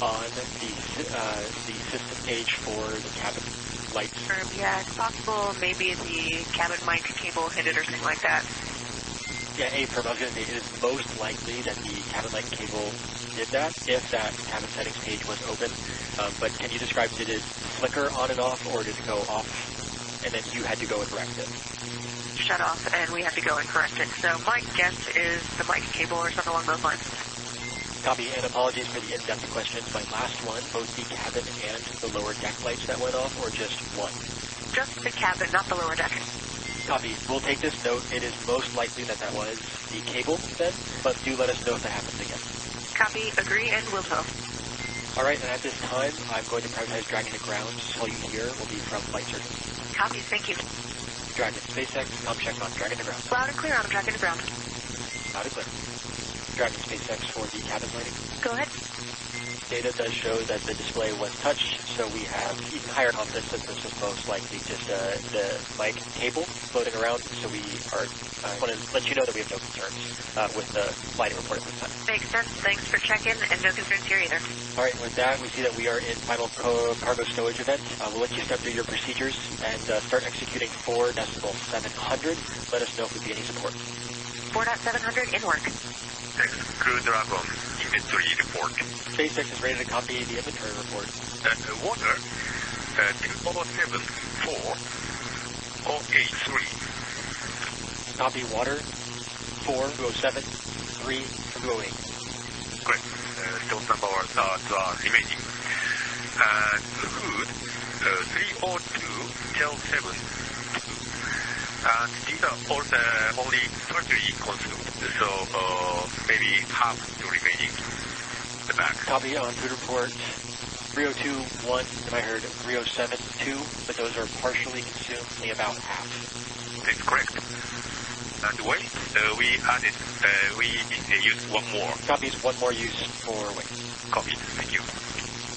I: on the system page for the cabin lights?
C: Yeah, it's possible maybe the cabin mic cable hit it or something like that.
I: Yeah, I was going to say it is most likely that the cabin light cable did that if that cabin settings page was open. But can you describe, did it flicker on and off, or did it go off and then you had to go and correct it?
C: Shut off, and we have to go and correct it. So my guess is the mic cable or something along those lines.
I: Copy, and apologies for the in-depth questions. My last one, both the cabin and the lower deck lights that went off, or just one?
C: Just the cabin, not the lower deck.
I: Copy. We'll take this note. It is most likely that was the cable then, but do let us know if that happens again.
C: Copy, agree, and will tow.
I: All right, and at this time, I'm going to prioritize Dragon to ground. All you hear will be from flight surgeon.
C: Copy, thank you.
I: Dragon SpaceX, com check on Dragon to ground.
C: Loud and clear on Dragon to ground.
I: Loud and clear. Dragon SpaceX for the cabin lighting.
C: Go ahead.
I: Data does show that the display was touched, so we have even higher confidence that this was most likely just the mic cable floating around, so we are want to let you know that we have no concerns with the lighting report at this time.
C: Makes sense. Thanks for checking, and no concerns here either.
I: All right, with that, we see that we are in final cargo stowage event. We'll let you step through your procedures and start executing 4.700. Let us know if we need any support.
C: 4.700 in work.
J: SpaceX Crew Dragon inventory report.
I: SpaceX is ready to copy the inventory report.
J: Water 207-4-083.
I: Copy water 4-207-3-208.
J: Great. Still some of our stars are remaining. And food 302-7. And these are all only partially consumed, so maybe half still remaining in the back.
I: Copy on food report 302-1, and I heard 307-2, but those are partially consumed, only about half.
J: That's correct. And waste, we added, we used one more.
I: Copies, one more use for waste.
J: Copy, thank you.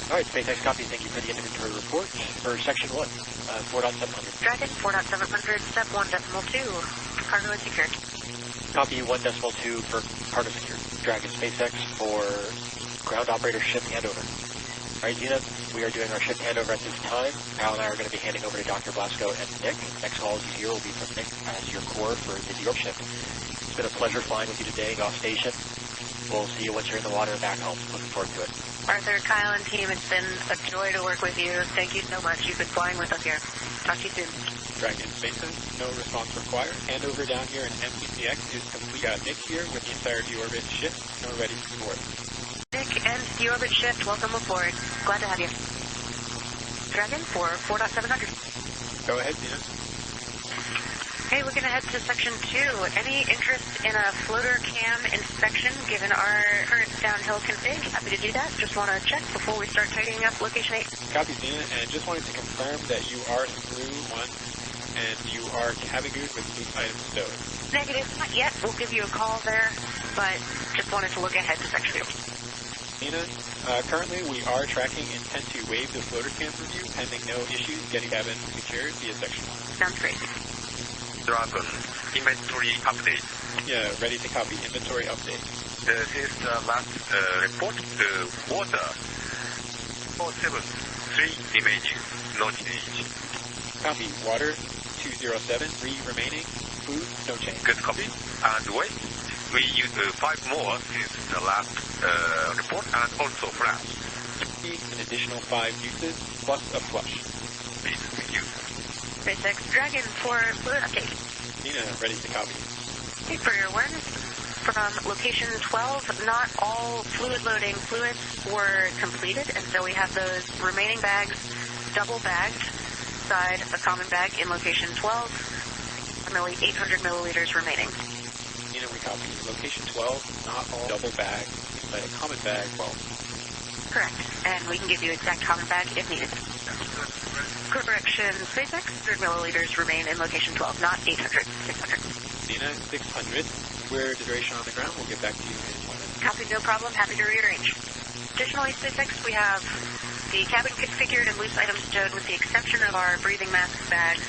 I: All right, SpaceX, copy. Thank you for the inventory report for section 1, 4.700.
C: Dragon 4.700, step 1.2. Cargo is secured.
I: Copy 1.2 for cargo secured. Dragon SpaceX for ground operator ship handover. All right, Zena, we are doing our ship handover at this time. Al and I are going to be handing over to Dr. Blasco and Nick. Next call you hear will be from Nick as your core for the deorb shift. It's been a pleasure flying with you today off station. We'll see you once you're in the water and back home. Looking forward to it.
C: Arthur, Kyle, and team, it's been a joy to work with you. Thank you so much. You've been flying with us here. Talk to you soon.
K: Dragon SpaceX, no response required. Handover down here in MCCX is complete. Nick here with the entire deorbit shift, and we're ready for support.
C: Nick and deorbit shift, welcome aboard. Glad to have you. Dragon for 4.700.
K: Go ahead, Zena.
C: Hey, we're going to head to section 2. Any interest in a floater cam inspection given our current downhill config? Happy to do that. Just want to check before we start tidying up location 8.
K: Copy, Zena, and just wanted to confirm that you are through 1 and you are cabin good with these items stowed.
C: Negative, not yet. We'll give you a call there, but just wanted to look ahead to section 2.
K: Zena, currently we are tracking intent to waive the floater cam review pending no issues getting cabin secured via section 1.
C: Sounds great.
J: Dragon inventory update.
K: Yeah, ready to copy inventory update.
J: Since the last report, the water 473 remaining, no change.
K: Copy, water 207, 3 remaining, food, no change.
J: Good copy. And waste, we used 5 more since the last report, and also flash.
K: An additional 5 uses, plus a flush.
J: Please, thank you.
C: SpaceX Dragon for fluid update.
K: Nina, ready to copy.
C: Hey, for your awareness, From location 12, not all fluid loading fluids were completed, and so we have those remaining bags double bagged inside a common bag in location 12, nearly 800 milliliters remaining.
K: We copy. Location 12, not all double bagged inside a common bag. Well,
C: correct, and we can give you exact common bag if needed. Correction, SpaceX, 100 milliliters remain in location 12, not 800, 600.
K: Dina, 600. We're duration on the ground. We'll get back to you in 1 minute.
C: Copy, no problem. Happy to rearrange. Additionally, SpaceX, we have the cabin configured and loose items stowed with the exception of our breathing mask bags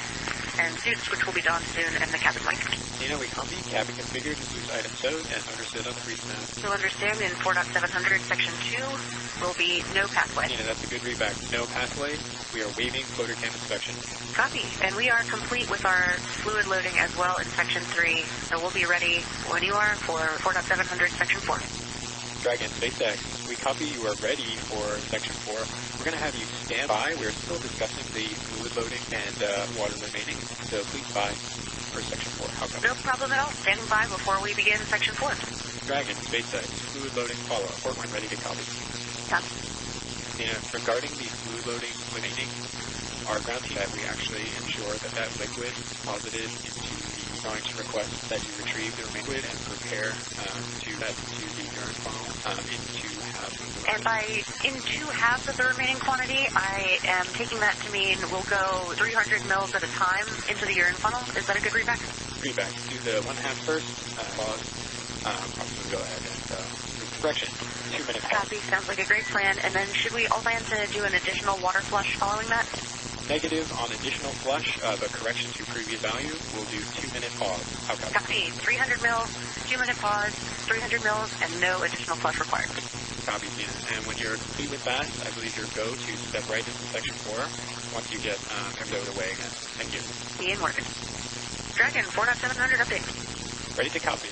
C: and suits, which will be donned soon, and the cabin mic.
K: Dina, we copy. Cabin configured, loose items stowed, and understood on the breathing mask.
C: So understand in 4.700, section 2, will be no pathway.
K: Dina, that's a good readback. No pathway. We are waiving floater cam inspection.
C: Copy. And we are complete with our fluid loading as well in section 3. So we'll be ready when you are for 4.700, section 4.
K: Dragon, SpaceX, we copy. You are ready for section 4. We're going to have you stand by. We're still discussing the fluid loading and water remaining. So please by for section 4. How come?
C: No problem at all. Standing by before we begin section 4.
K: Dragon, SpaceX, fluid loading follow-up. Port 1 ready to copy.
C: Copy.
K: Regarding the fluid loading remaining, our ground team that we actually ensure that liquid deposited into the drawings request that you retrieve the remaining liquid and prepare to that to the urine funnel into half.
C: And by into half of the remaining quantity, I am taking that to mean we'll go 300 mils at a time into the urine funnel. Is that a good readback?
K: Readback. Do the 1/2 first. Pause. Probably go ahead and correction. 2 minutes.
C: Copy. Sounds like a great plan. And then should we all plan to do an additional water flush following that?
K: Negative on additional flush, but correction to previous value. We'll do 2-minute pause. How come?
C: Copy. 300 mils, 2-minute pause, 300 mils, and no additional flush required.
K: Copy, Tina. And when you're complete with that, I believe your go to step right into section 4 once you get everything out of the way again. Thank you.
C: Be in work. Dragon, 4.700 update.
K: Ready to copy.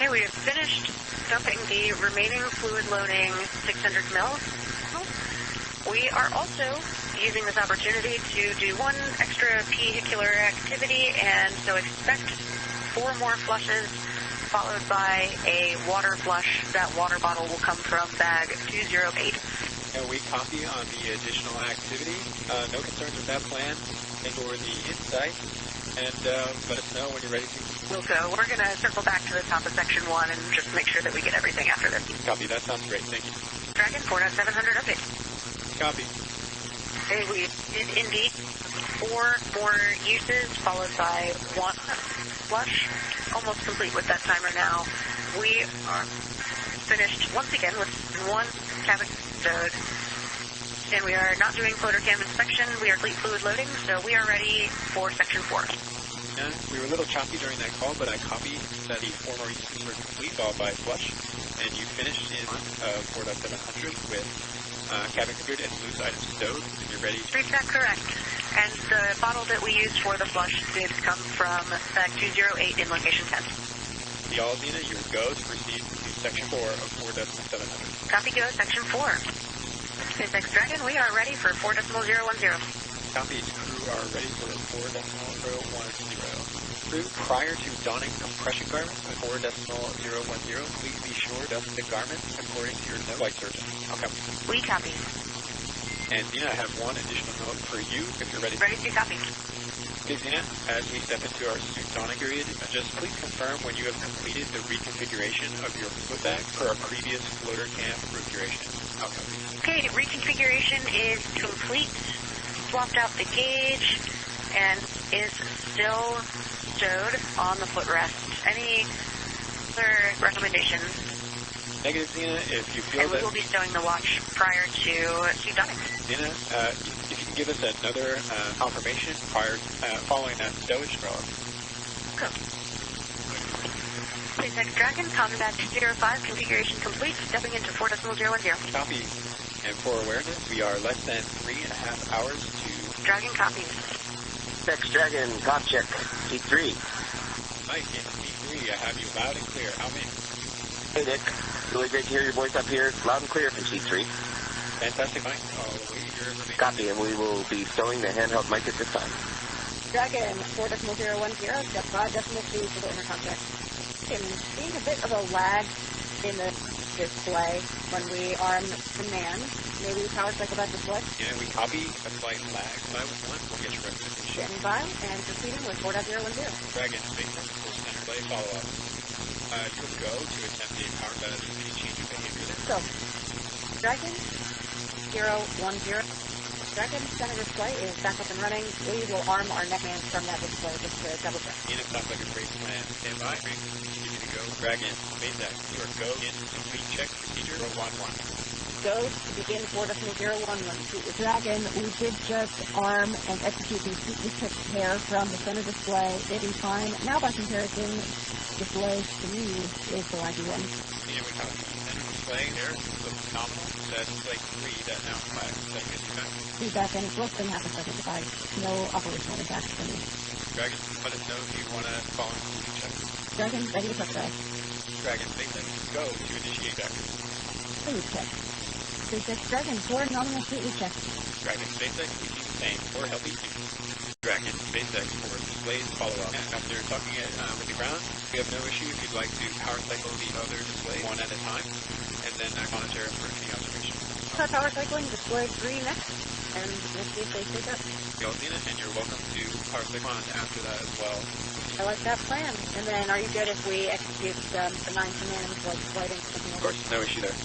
C: Okay, we have finished dumping the remaining fluid loading 600 mils. We are also using this opportunity to do one extra vehicular activity, and so expect 4 more flushes followed by a water flush. That water bottle will come from bag 208.
K: And we copy on the additional activity. No concerns with that plan. Thank you for the insight, and let us know when you're ready to.
C: We'll go. We're going to circle back to the top of section 1 and just make sure that we get everything after this.
K: Copy. That sounds great. Thank you.
C: Dragon, 4.700 update.
K: Copy.
C: Okay, we did indeed 4 more uses followed by 1 flush. Almost complete with that timer now. We are finished once again with 1 cabin stowed. And we are not doing floater cam inspection. We are complete fluid loading, so we are ready for section 4.
K: We were a little choppy during that call, but I copied that the 4 more uses were complete, followed by flush, and you finished in 4.700 with cabin configured and loose items stowed, and you're ready.
C: Read that correct. And the bottle that we used for the flush did come from bag 208 in location 10.
K: The Alzina, your go to proceed to section 4 of 4.700.
C: Copy go, section 4. SpaceX Dragon, we are ready for 4.010.
K: Copy, crew are ready for 4.010. Crew, prior to donning compression garments at 4.010, please be sure to dust the garments according to your flight surgeon. Okay.
C: We copy.
K: And Dina, I have 1 additional note for you if you're ready.
C: Ready to copy.
K: Okay, Dina, as we step into our suit donning period, just please confirm when you have completed the reconfiguration of your foot bag per our previous floater cam configuration.
C: Okay, reconfiguration is complete. Swapped out the gauge and is still stowed on the footrest. Any other recommendations?
K: Negative, Dina, if you feel
C: and we will be stowing the watch prior to donning.
K: Dina, if you can give us another confirmation following that stowage draw.
C: Cool. SpaceX Dragon, Combat 205, configuration complete, stepping into 4.010.
K: Copy. And for awareness, we are less than 3.5 hours to...
C: Dragon, copy.
A: SpaceX Dragon, top check, C3.
K: Mike, in C3, I have you loud and clear. How many?
A: Hey, Nick. Really great to hear your voice up here, loud and clear from C3.
K: Fantastic, Mike. I'll await your information.
A: Copy, and we will be stowing the handheld mic at this time.
L: Dragon, 4.010, step 5.2 for the intercom check. And seeing a bit of a lag in the display when we arm the man. Maybe power cycle that display.
K: Yeah, we copy a slight lag. 511, we'll get your representation.
L: Standing by and proceeding with 4.010.
K: Dragon, SpaceX full center play follow-up. You'll go to attempt the power status with any change of behavior there.
L: So, Dragon 010. Dragon center display is back up and running. We will arm our neckman from that display just to double check.
K: Phoenix sounds like a great plan. Stand by. Ready to go. Dragon, SpaceX, your go in complete check procedure 011.
L: Go to begin 4.011.
M: Dragon, we did just arm and execute the sequence check pair from the center display. It is fine. Now by comparison, display 3 is the laggy one.
K: Yeah, we have the center display here. Looks nominal. That's display 3 that now flags. Is that good feedback?
M: Feedback, and it's less than half a second by no operational impact for me.
K: Dragon, let us know if you want to follow the complete check.
M: Dragon, ready to touch back.
K: Dragon, SpaceX, go to initiate back.
M: Please check. SpaceX Dragon, 4 nominal fleet check.
K: Dragon, SpaceX, we see the same. 4 healthy. Dragon, SpaceX, 4 displays follow-up. After talking it with the ground, we have no issue if you'd like to power cycle the other display one at a time, and then monitor for any observation.
L: Start power cycling display 3 next, and we'll see if they take up.
K: Y'all seen it, and you're welcome to power cycle on after that as well.
L: I like that plan. And then are you good if we execute the 9 commands like flight and something?
K: Of course, no issue there.